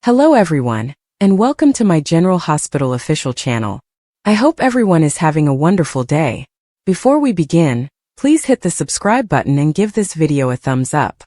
Hello everyone, and welcome to my General Hospital official channel. I hope everyone is having a wonderful day. Before we begin, please hit the subscribe button and give this video a thumbs up.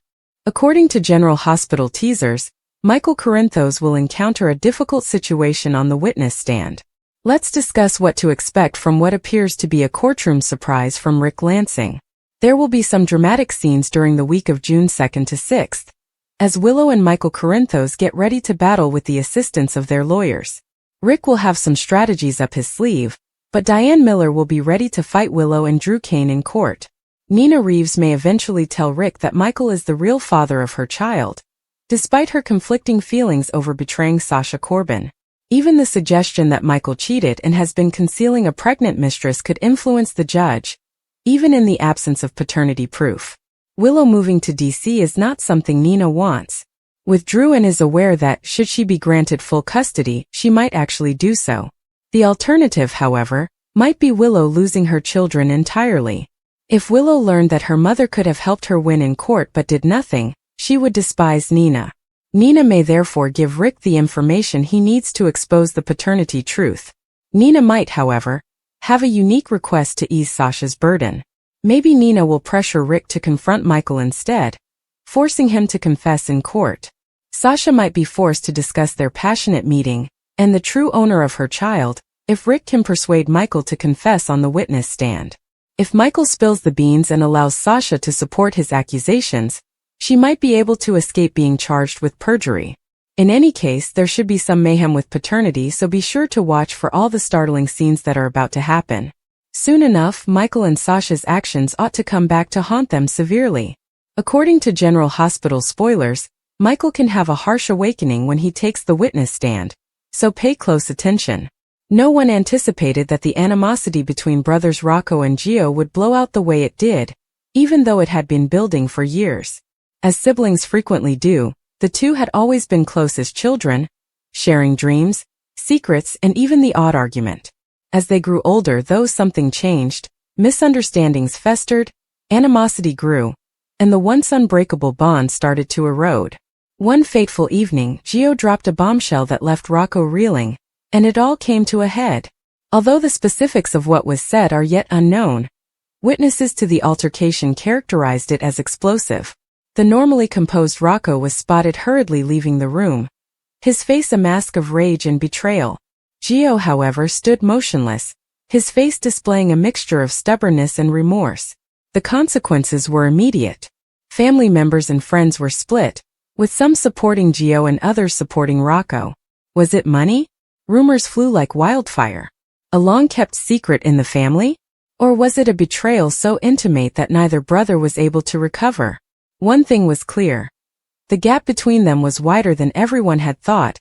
According to General Hospital teasers, Michael Corinthos will encounter a difficult situation on the witness stand. Let's discuss what to expect from what appears to be a courtroom surprise from Rick Lansing. There will be some dramatic scenes during the week of June 2nd to 6th, as Willow and Michael Corinthos get ready to battle with the assistance of their lawyers. Rick will have some strategies up his sleeve, but Diane Miller will be ready to fight Willow and Drew Kane in court. Nina Reeves may eventually tell Rick that Michael is the real father of her child, despite her conflicting feelings over betraying Sasha Corbin. Even the suggestion that Michael cheated and has been concealing a pregnant mistress could influence the judge, even in the absence of paternity proof. Willow moving to DC is not something Nina wants. With Drew and is aware that, should she be granted full custody, she might actually do so. The alternative, however, might be Willow losing her children entirely. If Willow learned that her mother could have helped her win in court but did nothing, she would despise Nina. Nina may therefore give Rick the information he needs to expose the paternity truth. Nina might, however, have a unique request to ease Sasha's burden. Maybe Nina will pressure Rick to confront Michael instead, forcing him to confess in court. Sasha might be forced to discuss their passionate meeting and the true owner of her child, if Rick can persuade Michael to confess on the witness stand. If Michael spills the beans and allows Sasha to support his accusations, she might be able to escape being charged with perjury. In any case, there should be some mayhem with paternity, so be sure to watch for all the startling scenes that are about to happen. Soon enough, Michael and Sasha's actions ought to come back to haunt them severely. According to General Hospital spoilers, Michael can have a harsh awakening when he takes the witness stand, so pay close attention. No one anticipated that the animosity between brothers Rocco and Gio would blow out the way it did, even though it had been building for years. As siblings frequently do, the two had always been close as children, sharing dreams, secrets, and even the odd argument. As they grew older, though, something changed, misunderstandings festered, animosity grew, and the once unbreakable bond started to erode. One fateful evening, Gio dropped a bombshell that left Rocco reeling, and it all came to a head. Although the specifics of what was said are yet unknown, witnesses to the altercation characterized it as explosive. The normally composed Rocco was spotted hurriedly leaving the room, his face a mask of rage and betrayal. Gio, however, stood motionless, his face displaying a mixture of stubbornness and remorse. The consequences were immediate. Family members and friends were split, with some supporting Gio and others supporting Rocco. Was it money? Rumors flew like wildfire. A long-kept secret in the family? Or was it a betrayal so intimate that neither brother was able to recover? One thing was clear. The gap between them was wider than everyone had thought,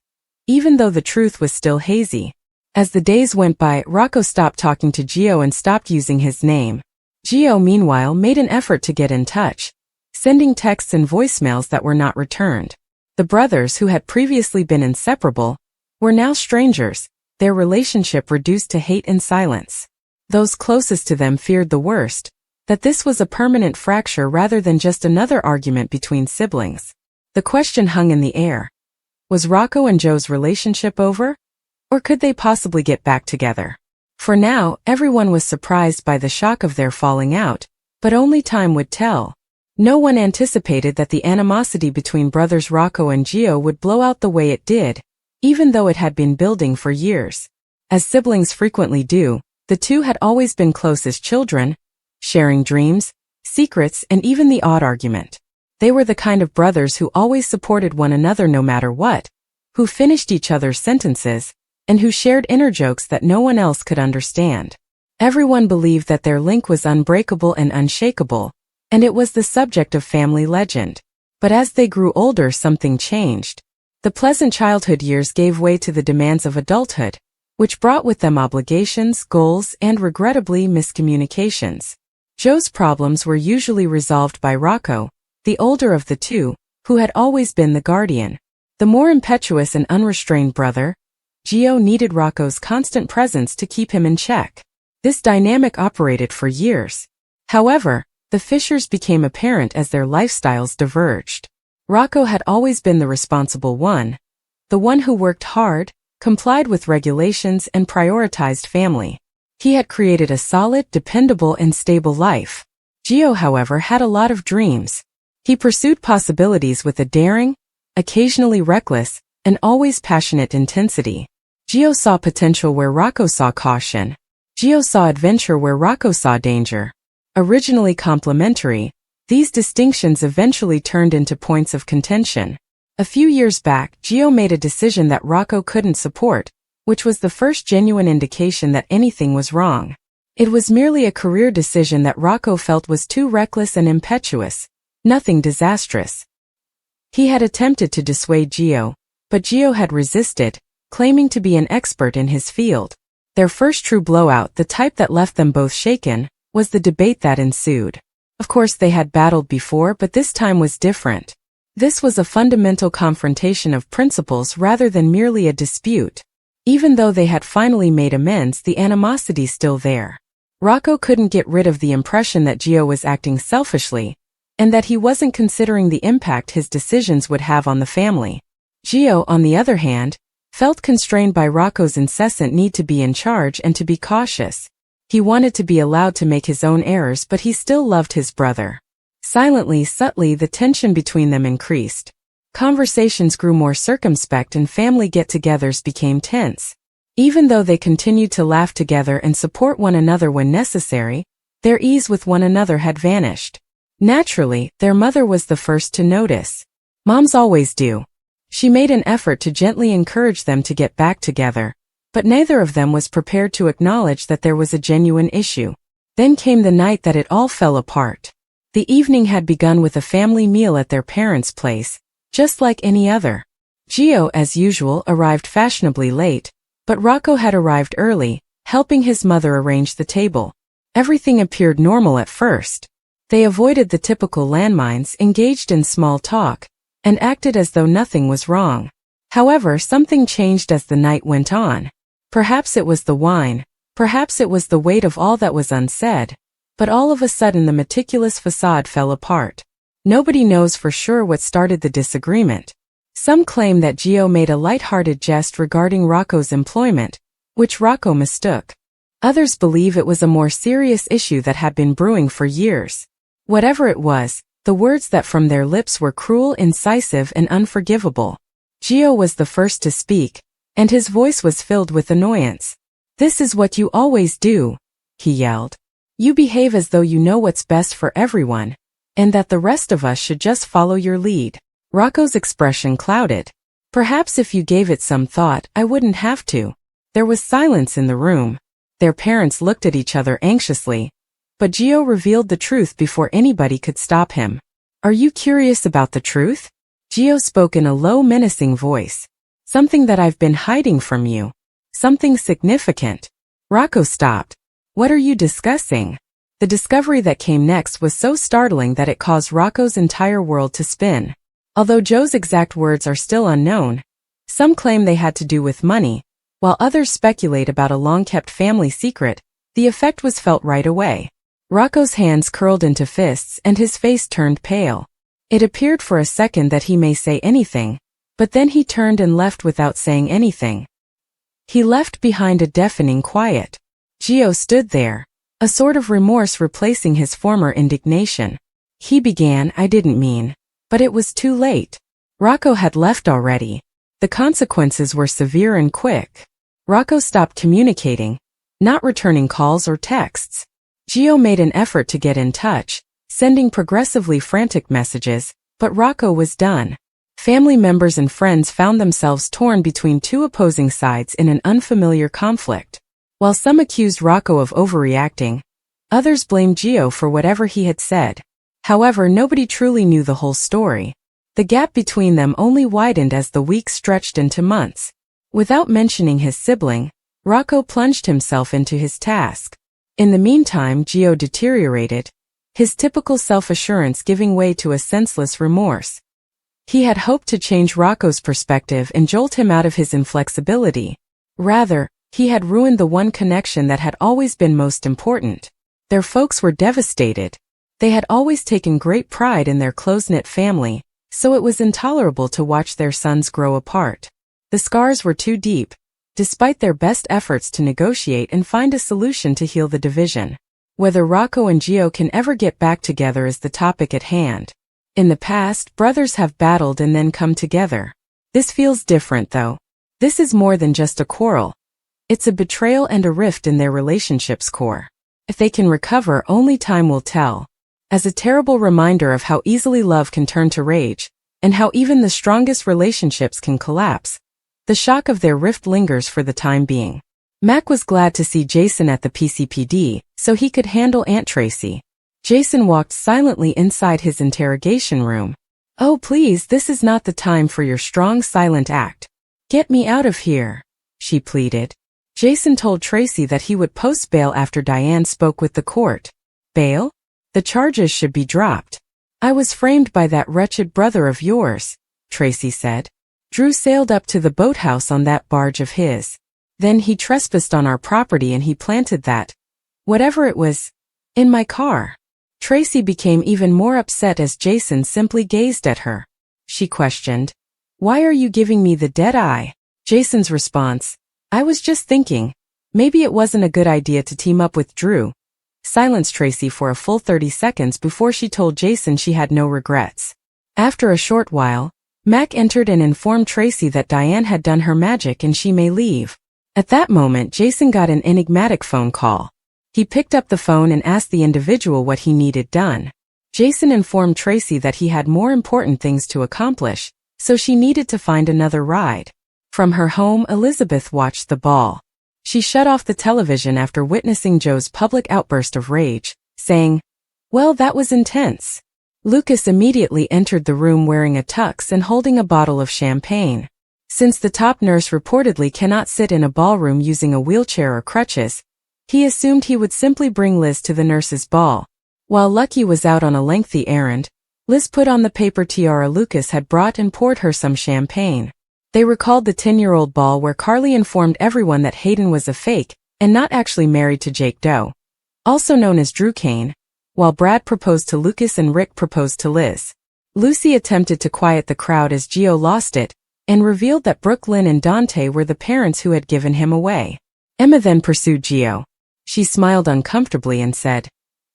even though the truth was still hazy. As the days went by, Rocco stopped talking to Gio and stopped using his name. Gio, meanwhile, made an effort to get in touch, sending texts and voicemails that were not returned. The brothers, who had previously been inseparable, were now strangers, their relationship reduced to hate and silence. Those closest to them feared the worst, that this was a permanent fracture rather than just another argument between siblings. The question hung in the air. Was Rocco and Joe's relationship over? Or could they possibly get back together? For now, everyone was surprised by the shock of their falling out, but only time would tell. No one anticipated that the animosity between brothers Rocco and Gio would blow out the way it did, even though it had been building for years. As siblings frequently do, the two had always been close as children, sharing dreams, secrets, and even the odd argument. They were the kind of brothers who always supported one another no matter what, who finished each other's sentences, and who shared inner jokes that no one else could understand. Everyone believed that their link was unbreakable and unshakable, and it was the subject of family legend. But as they grew older, something changed. The pleasant childhood years gave way to the demands of adulthood, which brought with them obligations, goals, and regrettably miscommunications. Joe's problems were usually resolved by Rocco, the older of the two, who had always been the guardian. The more impetuous and unrestrained brother, Gio, needed Rocco's constant presence to keep him in check. This dynamic operated for years. However, the fissures became apparent as their lifestyles diverged. Rocco had always been the responsible one, the one who worked hard, complied with regulations, and prioritized family. He had created a solid, dependable, and stable life. Gio, however, had a lot of dreams. He pursued possibilities with a daring, occasionally reckless, and always passionate intensity. Gio saw potential where Rocco saw caution. Gio saw adventure where Rocco saw danger. Originally complementary, these distinctions eventually turned into points of contention. A few years back, Gio made a decision that Rocco couldn't support, which was the first genuine indication that anything was wrong. It was merely a career decision that Rocco felt was too reckless and impetuous, nothing disastrous. He had attempted to dissuade Gio, but Gio had resisted, claiming to be an expert in his field. Their first true blowout, the type that left them both shaken, was the debate that ensued. Of course, they had battled before, but this time was different. This was a fundamental confrontation of principles rather than merely a dispute. Even though they had finally made amends, the animosity's still there. Rocco couldn't get rid of the impression that Gio was acting selfishly, and that he wasn't considering the impact his decisions would have on the family. Gio, on the other hand, felt constrained by Rocco's incessant need to be in charge and to be cautious. He wanted to be allowed to make his own errors, but he still loved his brother. Silently, subtly, the tension between them increased. Conversations grew more circumspect and family get-togethers became tense. Even though they continued to laugh together and support one another when necessary, their ease with one another had vanished. Naturally, their mother was the first to notice. Moms always do. She made an effort to gently encourage them to get back together, but neither of them was prepared to acknowledge that there was a genuine issue. Then came the night that it all fell apart. The evening had begun with a family meal at their parents' place, just like any other. Gio, as usual, arrived fashionably late, but Rocco had arrived early, helping his mother arrange the table. Everything appeared normal at first. They avoided the typical landmines, engaged in small talk, and acted as though nothing was wrong. However, something changed as the night went on. Perhaps it was the wine, perhaps it was the weight of all that was unsaid, but all of a sudden the meticulous facade fell apart. Nobody knows for sure what started the disagreement. Some claim that Gio made a light-hearted jest regarding Rocco's employment, which Rocco mistook. Others believe it was a more serious issue that had been brewing for years. Whatever it was, the words that from their lips were cruel, incisive, and unforgivable. Gio was the first to speak, and his voice was filled with annoyance. "This is what you always do," he yelled. "You behave as though you know what's best for everyone, and that the rest of us should just follow your lead." Rocco's expression clouded. "Perhaps if you gave it some thought, I wouldn't have to." There was silence in the room. Their parents looked at each other anxiously, but Gio revealed the truth before anybody could stop him. "Are you curious about the truth?" Gio spoke in a low, menacing voice. "Something that I've been hiding from you. Something significant." Rocco stopped. "What are you discussing?" The discovery that came next was so startling that it caused Rocco's entire world to spin. Although Joe's exact words are still unknown, some claim they had to do with money, while others speculate about a long-kept family secret. The effect was felt right away. Rocco's hands curled into fists and his face turned pale. It appeared for a second that he may say anything, but then he turned and left without saying anything. He left behind a deafening quiet. Gio stood there, a sort of remorse replacing his former indignation. He began, "I didn't mean," but it was too late. Rocco had left already. The consequences were severe and quick. Rocco stopped communicating, not returning calls or texts. Gio made an effort to get in touch, sending progressively frantic messages, but Rocco was done. Family members and friends found themselves torn between two opposing sides in an unfamiliar conflict. While some accused Rocco of overreacting, others blamed Gio for whatever he had said. However, nobody truly knew the whole story. The gap between them only widened as the weeks stretched into months. Without mentioning his sibling, Rocco plunged himself into his task. In the meantime, Gio deteriorated, his typical self-assurance giving way to a senseless remorse. He had hoped to change Rocco's perspective and jolt him out of his inflexibility. Rather, he had ruined the one connection that had always been most important. Their folks were devastated. They had always taken great pride in their close-knit family, so it was intolerable to watch their sons grow apart. The scars were too deep, despite their best efforts to negotiate and find a solution to heal the division. Whether Rocco and Gio can ever get back together is the topic at hand. In the past, brothers have battled and then come together. This feels different though. This is more than just a quarrel. It's a betrayal and a rift in their relationship's core. If they can recover, only time will tell. As a terrible reminder of how easily love can turn to rage, and how even the strongest relationships can collapse, the shock of their rift lingers for the time being. Mac was glad to see Jason at the PCPD, so he could handle Aunt Tracy. Jason walked silently inside his interrogation room. "Oh please, this is not the time for your strong silent act. Get me out of here," she pleaded. Jason told Tracy that he would post bail after Diane spoke with the court. "Bail? The charges should be dropped. I was framed by that wretched brother of yours," Tracy said. "Drew sailed up to the boathouse on that barge of his. Then he trespassed on our property and he planted that, whatever it was, in my car." Tracy became even more upset as Jason simply gazed at her. She questioned, "Why are you giving me the dead eye?" Jason's response, "I was just thinking, maybe it wasn't a good idea to team up with Drew," silenced Tracy for a full 30 seconds before she told Jason she had no regrets. After a short while, Mac entered and informed Tracy that Diane had done her magic and she may leave. At that moment, Jason got an enigmatic phone call. He picked up the phone and asked the individual what he needed done. Jason informed Tracy that he had more important things to accomplish, so she needed to find another ride. From her home, Elizabeth watched the ball. She shut off the television after witnessing Joe's public outburst of rage, saying, "Well, that was intense." Lucas immediately entered the room wearing a tux and holding a bottle of champagne. Since the top nurse reportedly cannot sit in a ballroom using a wheelchair or crutches, he assumed he would simply bring Liz to the nurse's ball. While Lucky was out on a lengthy errand, Liz put on the paper tiara Lucas had brought and poured her some champagne. They recalled the 10-year-old ball where Carly informed everyone that Hayden was a fake and not actually married to Jake Doe, also known as Drew Kane, while Brad proposed to Lucas and Rick proposed to Liz. Lucy attempted to quiet the crowd as Gio lost it and revealed that Brooklyn and Dante were the parents who had given him away. Emma then pursued Gio. She smiled uncomfortably and said,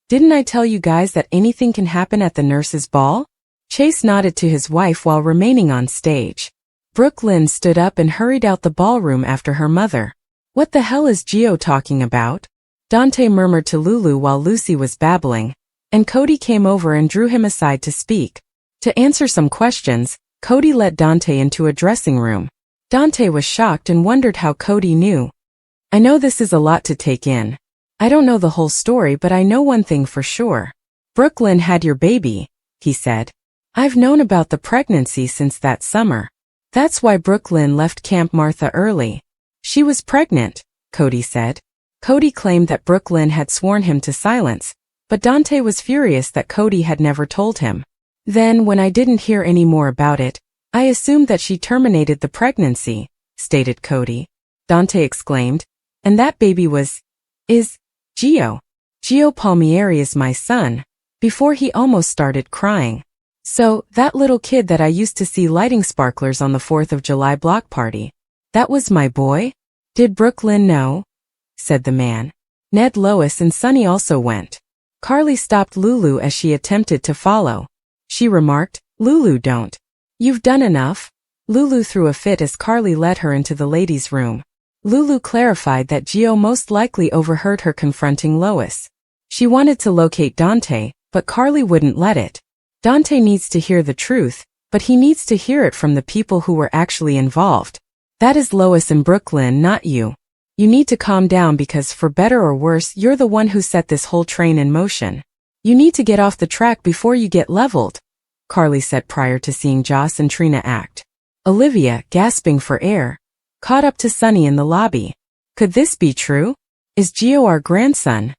"Didn't I tell you guys that anything can happen at the nurse's ball?" Chase nodded to his wife while remaining on stage. Brooklyn stood up and hurried out the ballroom after her mother. "What the hell is Gio talking about?" Dante murmured to Lulu while Lucy was babbling, and Cody came over and drew him aside to speak. To answer some questions, Cody led Dante into a dressing room. Dante was shocked and wondered how Cody knew. "I know this is a lot to take in. I don't know the whole story, but I know one thing for sure. Brooklyn had your baby," he said. "I've known about the pregnancy since that summer. That's why Brooklyn left Camp Martha early. She was pregnant," Cody said. Cody claimed that Brooklyn had sworn him to silence, but Dante was furious that Cody had never told him. "Then, when I didn't hear any more about it, I assumed that she terminated the pregnancy," stated Cody. Dante exclaimed, "And that baby is Gio. Gio Palmieri is my son," before he almost started crying. "So, that little kid that I used to see lighting sparklers on the 4th of July block party, that was my boy? Did Brooklyn know?" said the man. Ned, Lois, and Sunny also went. Carly stopped Lulu as she attempted to follow. She remarked, "Lulu, don't. You've done enough." Lulu threw a fit as Carly led her into the ladies' room. Lulu clarified that Gio most likely overheard her confronting Lois. She wanted to locate Dante, but Carly wouldn't let it. Dante needs to hear the truth, but he needs to hear it from the people who were actually involved. That is Lois and Brooklyn, not you. You need to calm down because for better or worse, you're the one who set this whole train in motion. You need to get off the track before you get leveled, Carly said prior to seeing Joss and Trina act. Olivia, gasping for air, caught up to Sunny in the lobby. "Could this be true? Is Gio our grandson?"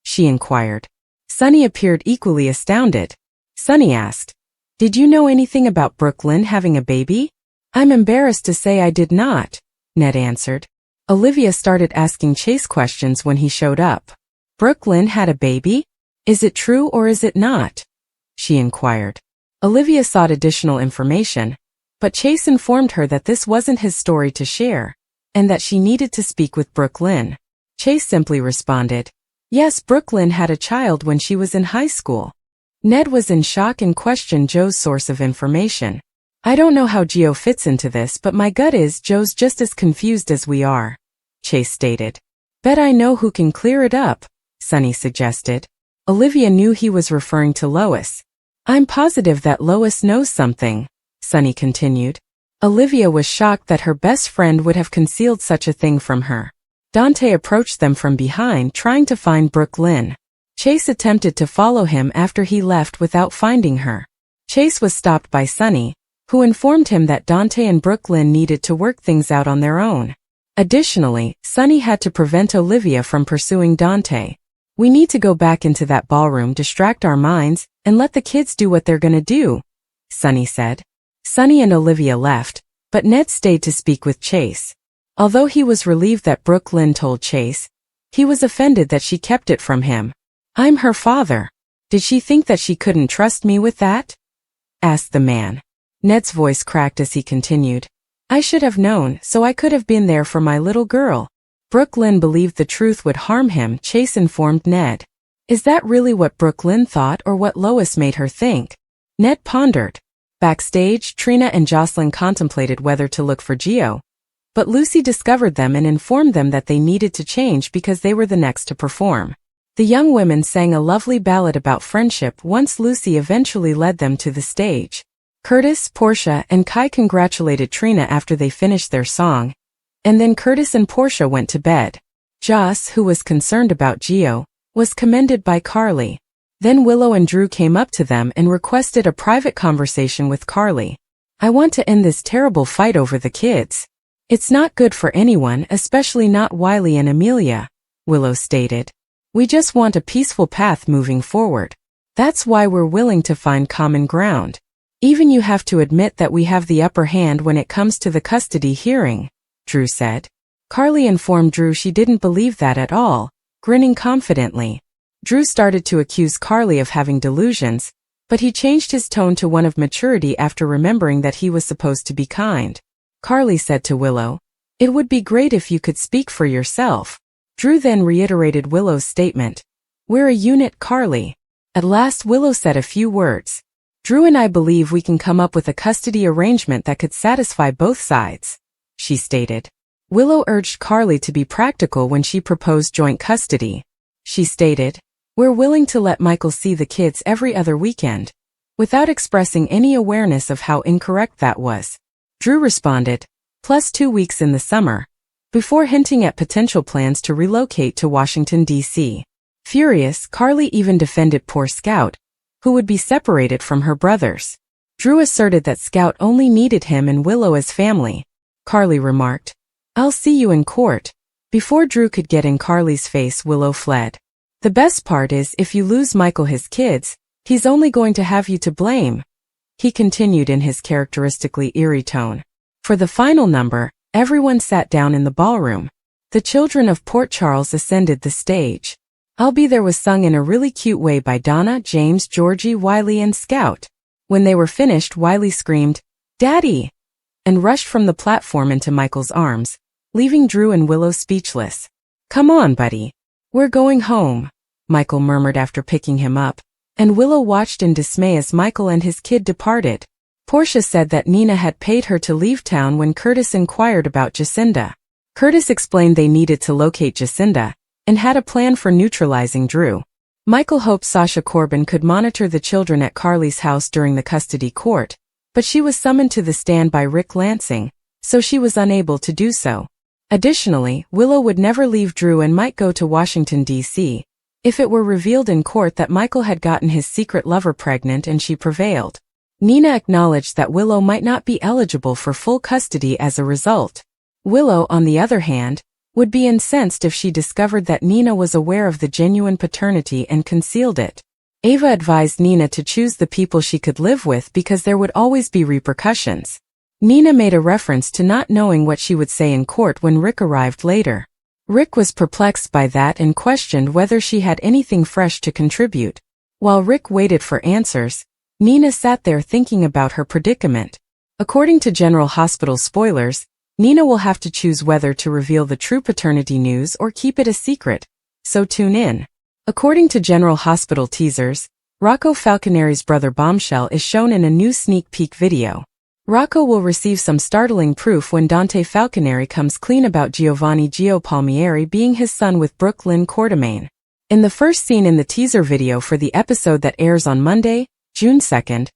she inquired. Sunny appeared equally astounded. Sunny asked, "Did you know anything about Brooklyn having a baby?" "I'm embarrassed to say I did not," Ned answered. Olivia started asking Chase questions when he showed up. "Brooklyn had a baby? Is it true or is it not?" she inquired. Olivia sought additional information, But Chase informed her that this wasn't his story to share, and that she needed to speak with Brooklyn. Chase simply responded, "Yes, Brooklyn had a child when she was in high school." Ned was in shock and questioned Joe's source of information. "I don't know how Gio fits into this, but my gut is Joe's just as confused as we are," Chase stated. "Bet I know who can clear it up," Sunny suggested. Olivia knew he was referring to Lois. "I'm positive that Lois knows something," Sunny continued. Olivia was shocked that her best friend would have concealed such a thing from her. Dante approached them from behind trying to find Brooklyn. Chase attempted to follow him after he left without finding her. Chase was stopped by Sunny, who informed him that Dante and Brooklyn needed to work things out on their own. Additionally, Sunny had to prevent Olivia from pursuing Dante. "We need to go back into that ballroom, distract our minds, and let the kids do what they're gonna do," Sunny said. Sunny and Olivia left, but Ned stayed to speak with Chase. Although he was relieved that Brooklyn told Chase, he was offended that she kept it from him. "I'm her father. Did she think that she couldn't trust me with that?" asked the man. Ned's voice cracked as he continued, "I should have known, so I could have been there for my little girl." Brooklyn believed the truth would harm him, Chase informed Ned. Is that really what Brooklyn thought or what Lois made her think? Ned pondered. Backstage, Trina and Jocelyn contemplated whether to look for Gio, but Lucy discovered them and informed them that they needed to change because they were the next to perform. The young women sang a lovely ballad about friendship once Lucy eventually led them to the stage. Curtis, Portia, and Kai congratulated Trina after they finished their song, and then Curtis and Portia went to bed. Joss, who was concerned about Gio, was commended by Carly. Then Willow and Drew came up to them and requested a private conversation with Carly. "I want to end this terrible fight over the kids. It's not good for anyone, especially not Wiley and Amelia," Willow stated. "We just want a peaceful path moving forward. That's why we're willing to find common ground. Even you have to admit that we have the upper hand when it comes to the custody hearing," Drew said. Carly informed Drew she didn't believe that at all, grinning confidently. Drew started to accuse Carly of having delusions, but he changed his tone to one of maturity after remembering that he was supposed to be kind. Carly said to Willow, "It would be great if you could speak for yourself." Drew then reiterated Willow's statement. "We're a unit, Carly." At last Willow said a few words. "Drew and I believe we can come up with a custody arrangement that could satisfy both sides," she stated. Willow urged Carly to be practical when she proposed joint custody. She stated, "We're willing to let Michael see the kids every other weekend," without expressing any awareness of how incorrect that was. Drew responded, "Plus 2 weeks in the summer," before hinting at potential plans to relocate to Washington, D.C. Furious, Carly even defended poor Scout, who would be separated from her brothers. Drew asserted that Scout only needed him and Willow as family. Carly remarked, "I'll see you in court." Before Drew could get in Carly's face, Willow fled. "The best part is if you lose Michael his kids, he's only going to have you to blame," he continued in his characteristically eerie tone. For the final number, everyone sat down in the ballroom. The children of Port Charles ascended the stage. "I'll Be There" was sung in a really cute way by Donna, James, Georgie, Wiley, and Scout. When they were finished, Wiley screamed, "Daddy!" and rushed from the platform into Michael's arms, leaving Drew and Willow speechless. "Come on, buddy. We're going home," Michael murmured after picking him up, and Willow watched in dismay as Michael and his kid departed. Portia said that Nina had paid her to leave town when Curtis inquired about Jacinda. Curtis explained they needed to locate Jacinda, and had a plan for neutralizing Drew. Michael hoped Sasha Corbin could monitor the children at Carly's house during the custody court, but she was summoned to the stand by Rick Lansing, so she was unable to do so. Additionally, Willow would never leave Drew and might go to Washington, D.C., if it were revealed in court that Michael had gotten his secret lover pregnant and she prevailed. Nina acknowledged that Willow might not be eligible for full custody as a result. Willow, on the other hand, would be incensed if she discovered that Nina was aware of the genuine paternity and concealed it. Ava advised Nina to choose the people she could live with because there would always be repercussions. Nina made a reference to not knowing what she would say in court when Rick arrived later. Rick was perplexed by that and questioned whether she had anything fresh to contribute. While Rick waited for answers, Nina sat there thinking about her predicament. According to General Hospital spoilers, Nina will have to choose whether to reveal the true paternity news or keep it a secret, so tune in. According to General Hospital teasers, Rocco Falconeri's brother Bombshell is shown in a new sneak peek video. Rocco will receive some startling proof when Dante Falconeri comes clean about Giovanni Gio Palmieri being his son with Brooke Lynn Quartermain. In the first scene in the teaser video for the episode that airs on Monday, June 2nd,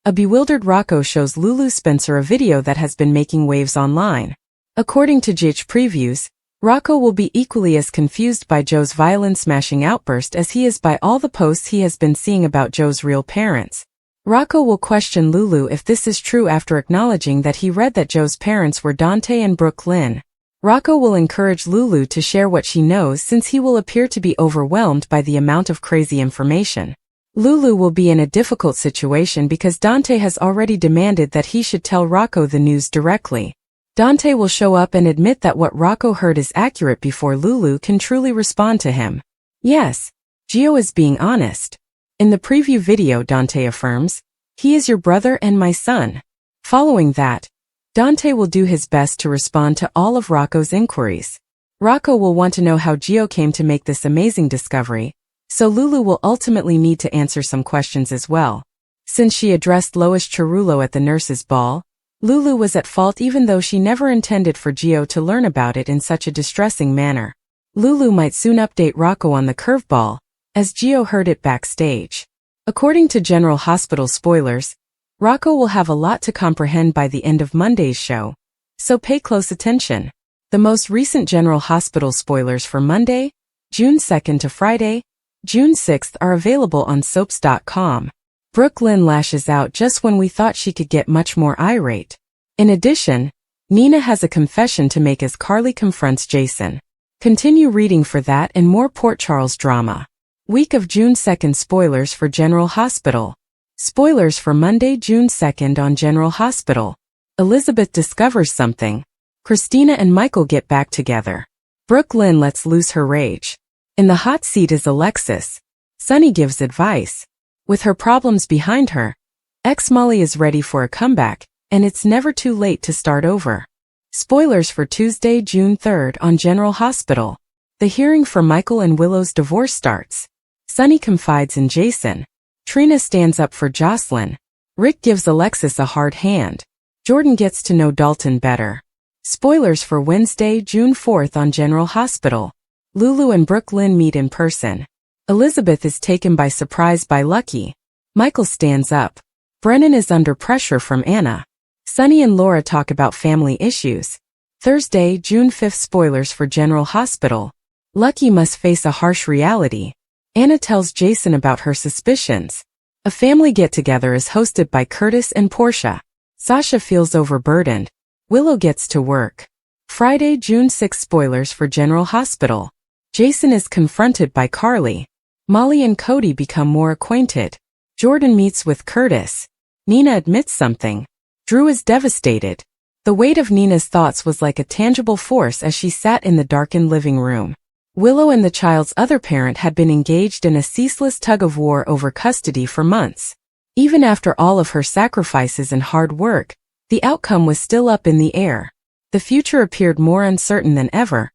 a bewildered Rocco shows Lulu Spencer a video that has been making waves online. According to GH Previews, Rocco will be equally as confused by Joe's violin-smashing outburst as he is by all the posts he has been seeing about Joe's real parents. Rocco will question Lulu if this is true after acknowledging that he read that Joe's parents were Dante and Brooke Lynn. Rocco will encourage Lulu to share what she knows since he will appear to be overwhelmed by the amount of crazy information. Lulu will be in a difficult situation because Dante has already demanded that he should tell Rocco the news directly. Dante will show up and admit that what Rocco heard is accurate before Lulu can truly respond to him. Yes, Gio is being honest. In the preview video, Dante affirms, "He is your brother and my son." Following that, Dante will do his best to respond to all of Rocco's inquiries. Rocco will want to know how Gio came to make this amazing discovery, so Lulu will ultimately need to answer some questions as well. Since she addressed Lois Cerullo at the nurses' ball, Lulu was at fault even though she never intended for Gio to learn about it in such a distressing manner. Lulu might soon update Rocco on the curveball, as Gio heard it backstage. According to General Hospital spoilers, Rocco will have a lot to comprehend by the end of Monday's show, so pay close attention. The most recent General Hospital spoilers for Monday, June 2nd to Friday, June 6th are available on soaps.com. Brooke Lynn lashes out just when we thought she could get much more irate. In addition, Nina has a confession to make as Carly confronts Jason. Continue reading for that and more Port Charles drama. Week of June 2nd spoilers for General Hospital. Spoilers for Monday, June 2nd on General Hospital. Elizabeth discovers something. Christina and Michael get back together. Brooke Lynn lets loose her rage. In the hot seat is Alexis. Sunny gives advice. With her problems behind her, ex-Molly is ready for a comeback, and it's never too late to start over. Spoilers for Tuesday, June 3rd on General Hospital. The hearing for Michael and Willow's divorce starts. Sunny confides in Jason. Trina stands up for Jocelyn. Rick gives Alexis a hard hand. Jordan gets to know Dalton better. Spoilers for Wednesday, June 4th on General Hospital. Lulu and Brooke Lynn meet in person. Elizabeth is taken by surprise by Lucky. Michael stands up. Brennan is under pressure from Anna. Sunny and Laura talk about family issues. Thursday, June 5th spoilers for General Hospital. Lucky must face a harsh reality. Anna tells Jason about her suspicions. A family get-together is hosted by Curtis and Portia. Sasha feels overburdened. Willow gets to work. Friday, June 6th spoilers for General Hospital. Jason is confronted by Carly. Molly and Cody become more acquainted. Jordan meets with Curtis. Nina admits something. Drew is devastated. The weight of Nina's thoughts was like a tangible force as she sat in the darkened living room. Willow and the child's other parent had been engaged in a ceaseless tug-of-war over custody for months. Even after all of her sacrifices and hard work, the outcome was still up in the air. The future appeared more uncertain than ever.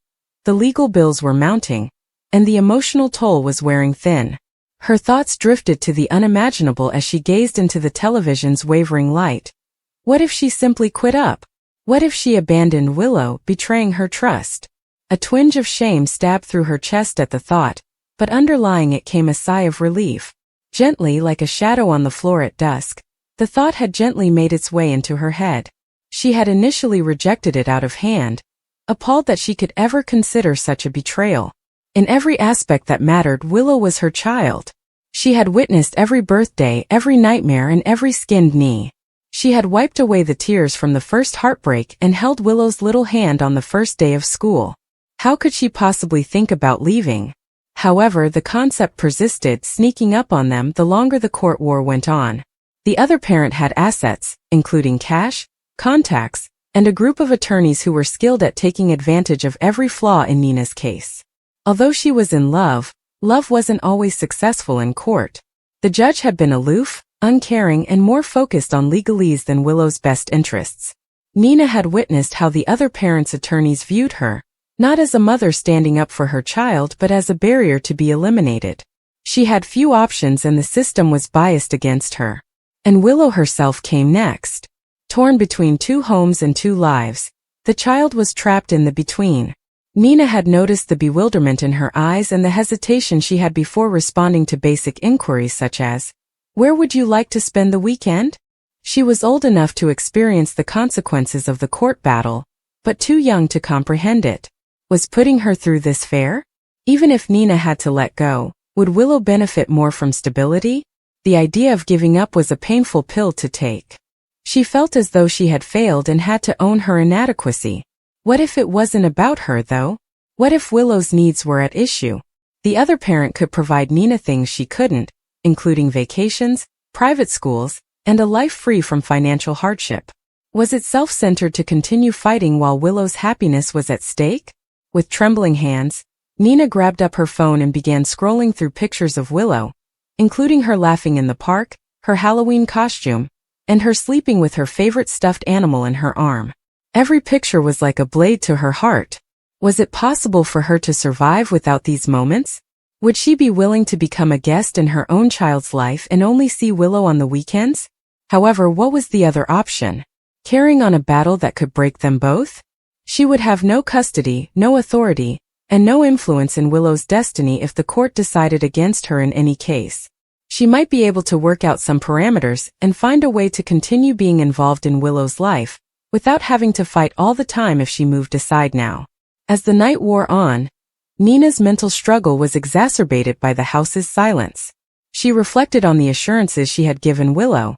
The legal bills were mounting, and the emotional toll was wearing thin. Her thoughts drifted to the unimaginable as she gazed into the television's wavering light. What if she simply quit up? What if she abandoned Willow, betraying her trust? A twinge of shame stabbed through her chest at the thought, but underlying it came a sigh of relief. Gently, like a shadow on the floor at dusk, the thought had gently made its way into her head. She had initially rejected it out of hand, appalled that she could ever consider such a betrayal. In every aspect that mattered, Willow was her child. She had witnessed every birthday, every nightmare, and every skinned knee. She had wiped away the tears from the first heartbreak and held Willow's little hand on the first day of school. How could she possibly think about leaving? However, the concept persisted, sneaking up on them the longer the court war went on. The other parent had assets, including cash, contacts, and a group of attorneys who were skilled at taking advantage of every flaw in Nina's case. Although she was in love, love wasn't always successful in court. The judge had been aloof, uncaring, and more focused on legalese than Willow's best interests. Nina had witnessed how the other parents' attorneys viewed her, not as a mother standing up for her child but as a barrier to be eliminated. She had few options and the system was biased against her. And Willow herself came next. Torn between two homes and two lives, the child was trapped in the between. Nina had noticed the bewilderment in her eyes and the hesitation she had before responding to basic inquiries such as, "Where would you like to spend the weekend?" She was old enough to experience the consequences of the court battle, but too young to comprehend it. Was putting her through this fair? Even if Nina had to let go, would Willow benefit more from stability? The idea of giving up was a painful pill to take. She felt as though she had failed and had to own her inadequacy. What if it wasn't about her, though? What if Willow's needs were at issue? The other parent could provide Nina things she couldn't, including vacations, private schools, and a life free from financial hardship. Was it self-centered to continue fighting while Willow's happiness was at stake? With trembling hands, Nina grabbed up her phone and began scrolling through pictures of Willow, including her laughing in the park, her Halloween costume, and her sleeping with her favorite stuffed animal in her arm. Every picture was like a blade to her heart. Was it possible for her to survive without these moments? Would she be willing to become a guest in her own child's life and only see Willow on the weekends? However, what was the other option? Carrying on a battle that could break them both? She would have no custody, no authority, and no influence in Willow's destiny if the court decided against her in any case. She might be able to work out some parameters and find a way to continue being involved in Willow's life, without having to fight all the time if she moved aside now. As the night wore on, Nina's mental struggle was exacerbated by the house's silence. She reflected on the assurances she had given Willow,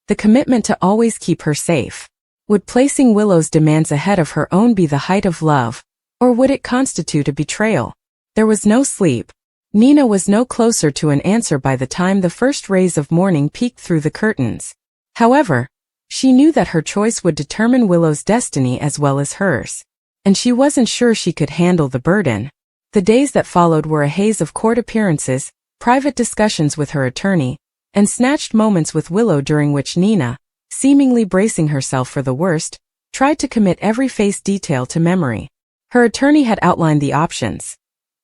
the commitment to always keep her safe. Would placing Willow's demands ahead of her own be the height of love, or would it constitute a betrayal? There was no sleep. Nina was no closer to an answer by the time the first rays of morning peeked through the curtains. However, she knew that her choice would determine Willow's destiny as well as hers. And she wasn't sure she could handle the burden. The days that followed were a haze of court appearances, private discussions with her attorney, and snatched moments with Willow during which Nina, seemingly bracing herself for the worst, tried to commit every face detail to memory. Her attorney had outlined the options.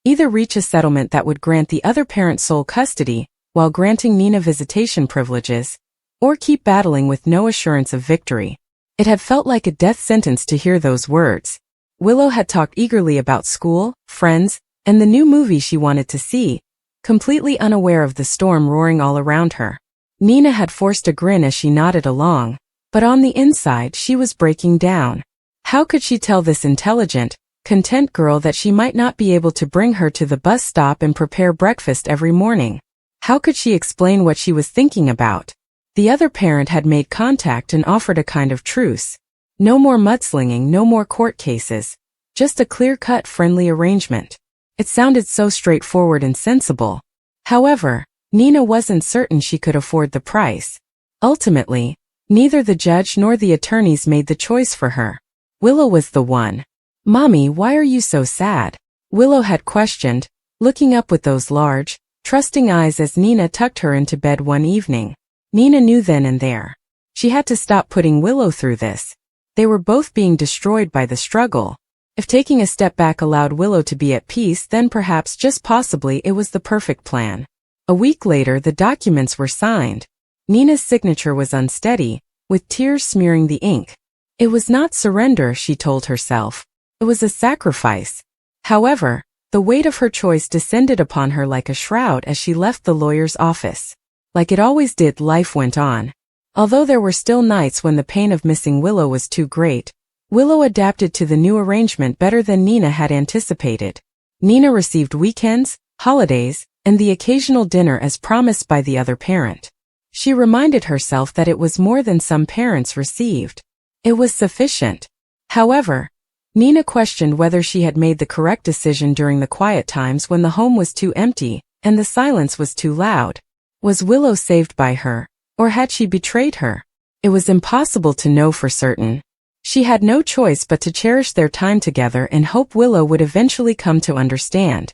Either reach a settlement that would grant the other parent sole custody, while granting Nina visitation privileges, or keep battling with no assurance of victory. It had felt like a death sentence to hear those words. Willow had talked eagerly about school, friends, and the new movie she wanted to see, completely unaware of the storm roaring all around her. Nina had forced a grin as she nodded along, but on the inside she was breaking down. How could she tell this intelligent, content girl that she might not be able to bring her to the bus stop and prepare breakfast every morning? How could she explain what she was thinking about? The other parent had made contact and offered a kind of truce. No more mudslinging, no more court cases. Just a clear-cut, friendly arrangement. It sounded so straightforward and sensible. However, Nina wasn't certain she could afford the price. Ultimately, neither the judge nor the attorneys made the choice for her. Willow was the one. "Mommy, why are you so sad?" Willow had questioned, looking up with those large, trusting eyes as Nina tucked her into bed one evening. Nina knew then and there. She had to stop putting Willow through this. They were both being destroyed by the struggle. If taking a step back allowed Willow to be at peace, then perhaps, just possibly, it was the perfect plan. A week later, the documents were signed. Nina's signature was unsteady, with tears smearing the ink. It was not surrender, she told herself. It was a sacrifice. However, the weight of her choice descended upon her like a shroud as she left the lawyer's office. Like it always did, life went on. Although there were still nights when the pain of missing Willow was too great, Willow adapted to the new arrangement better than Nina had anticipated. Nina received weekends, holidays, and the occasional dinner as promised by the other parent. She reminded herself that it was more than some parents received. It was sufficient. However, Nina questioned whether she had made the correct decision during the quiet times when the home was too empty and the silence was too loud. Was Willow saved by her, or had she betrayed her? It was impossible to know for certain. She had no choice but to cherish their time together and hope Willow would eventually come to understand.